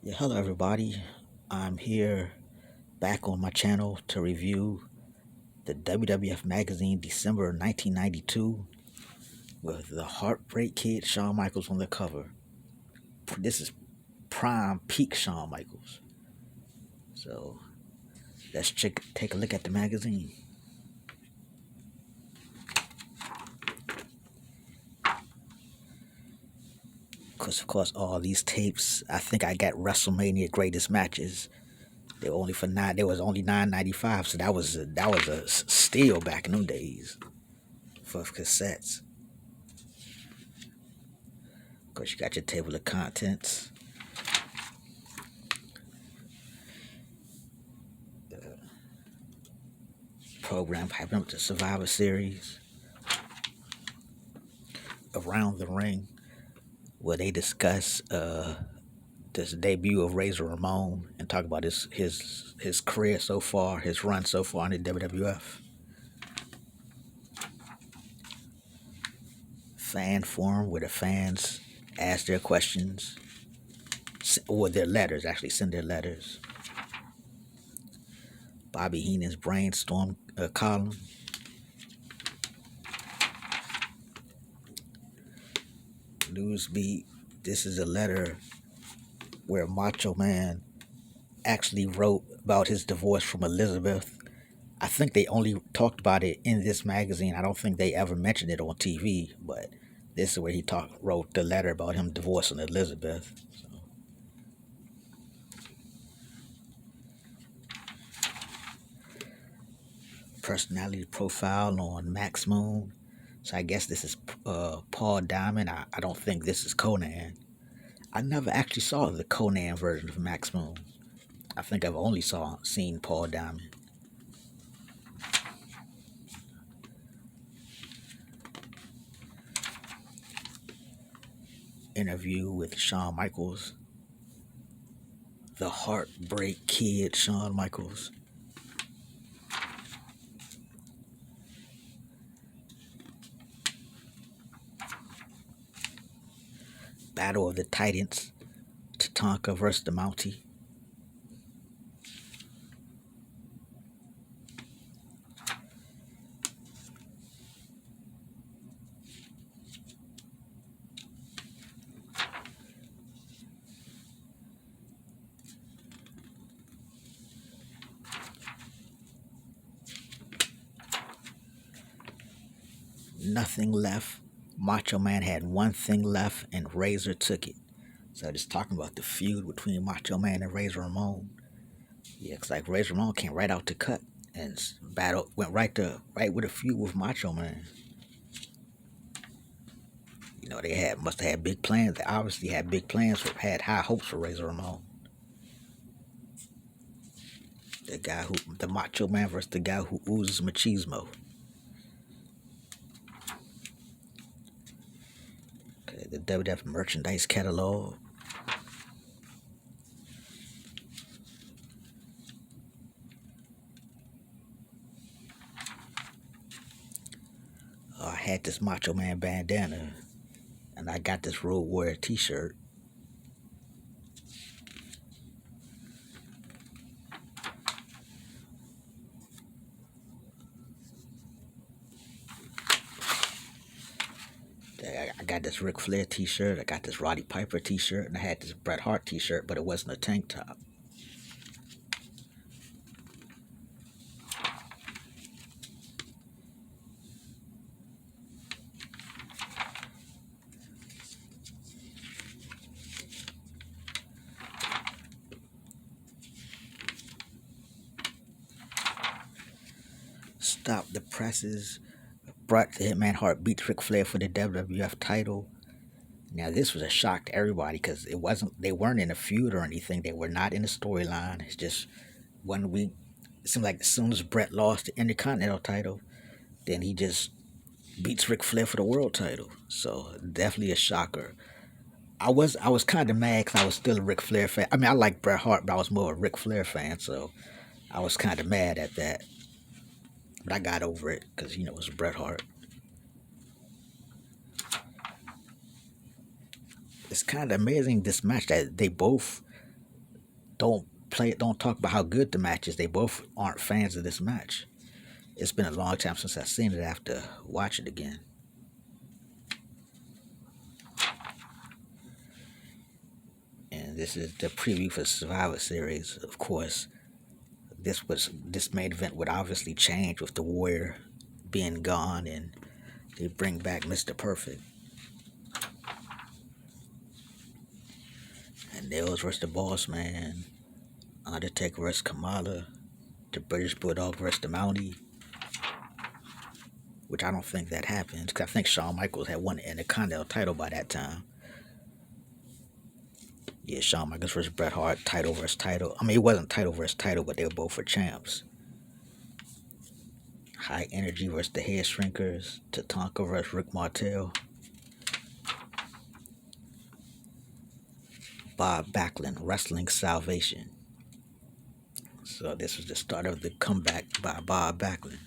Yeah, hello everybody. I'm here back on my channel to review the WWF magazine December 1992 with the Heartbreak Kid Shawn Michaels on the cover. This is prime peak Shawn Michaels. So let's take a look at the magazine. Because of course all these tapes, I think I got WrestleMania greatest matches. They were only for nine. They was only $9.95, so that was a steal back in them days for cassettes. Of course, you got your table of contents. Program hyping up the Survivor Series, Around the Ring, where they discuss this debut of Razor Ramon and talk about his career so far, his run so far in the WWF. Fan forum where the fans ask their questions, or their letters, actually send their letters. Bobby Heenan's brainstorm column. Newsbeat. This is a letter where Macho Man actually wrote about his divorce from Elizabeth. I think they only talked about it in this magazine. I don't think they ever mentioned it on TV, but this is where he wrote the letter about him divorcing Elizabeth. So, personality profile on Max Moon. So I guess this is Paul Diamond. I don't think this is Conan. I never actually saw the Conan version of Max Moon. I think I've only seen Paul Diamond. Interview with Shawn Michaels, the Heartbreak Kid Shawn Michaels. Battle of the Titans, Tatanka versus the Mountie. Nothing left. Macho Man had one thing left, and Razor took it. So just talking about the feud between Macho Man and Razor Ramon. Yeah, it's like Razor Ramon came right out to cut and battle went right with a feud with Macho Man. You know, they must have had big plans. They obviously had big plans had high hopes for Razor Ramon. The Macho Man versus the guy who oozes machismo. Okay, the WWF merchandise catalog. I had this Macho Man bandana, and I got this Road Warrior T-shirt. I got this Ric Flair T-shirt. I got this Roddy Piper T-shirt, and I had this Bret Hart T-shirt, but it wasn't a tank top. Stop the Presses. Bret the Hitman Hart beats Ric Flair for the WWF title. Now this was a shock to everybody because they weren't in a feud or anything. They were not in the storyline. It's just 1 week. It seemed like as soon as Bret lost the Intercontinental title, then he just beats Ric Flair for the world title. So definitely a shocker. I was kind of mad because I was still a Ric Flair fan. I mean, I like Bret Hart, but I was more a Ric Flair fan, so I was kind of mad at that. But I got over it because it was Bret Hart. It's kind of amazing this match that they both don't talk about how good the match is. They both aren't fans of this match. It's been a long time since I've seen it. I have to watch it again. And this is the preview for Survivor Series. Of course, this main event would obviously change with the Warrior being gone, and they bring back Mr. Perfect. And Nails versus the Boss Man, Undertaker versus Kamala, the British Bulldog versus the Mountie, which I don't think that happens because I think Shawn Michaels had won the Intercontinental title by that time. Yeah, Shawn Michaels versus Bret Hart, title versus title. I mean, it wasn't title versus title, but they were both for champs. High Energy versus the Head Shrinkers, Tatanka versus Rick Martel, Bob Backlund, Wrestling Salvation. So this was the start of the comeback by Bob Backlund.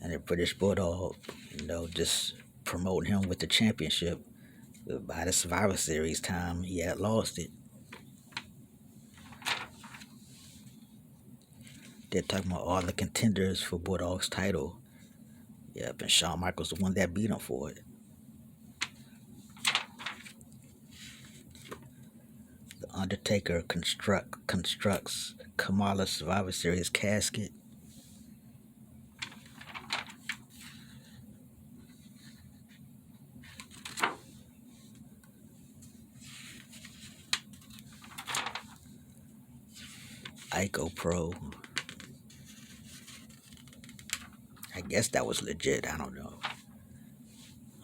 And the British Bulldog, just promoting him with the championship. By the Survivor Series time, he had lost it. They're talking about all the contenders for Bulldog's title. Yep, and Shawn Michaels the one that beat him for it. The Undertaker constructs Kamala's Survivor Series casket. Ico Pro. I guess that was legit. I don't know.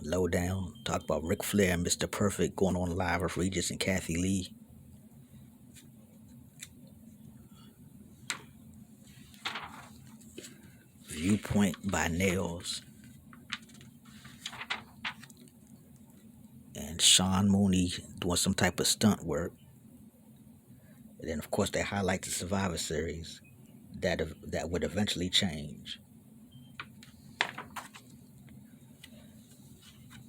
Lowdown. Talk about Ric Flair and Mr. Perfect going on live with Regis and Kathy Lee. Viewpoint by Nails. And Sean Mooney doing some type of stunt work. And then, of course, they highlight the Survivor Series that would eventually change.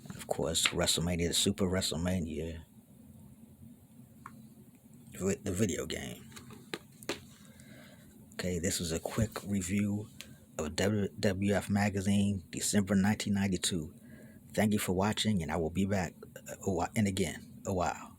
And of course, WrestleMania, the Super WrestleMania, the video game. Okay, this was a quick review of WWF Magazine, December 1992. Thank you for watching, and I will be back in a while.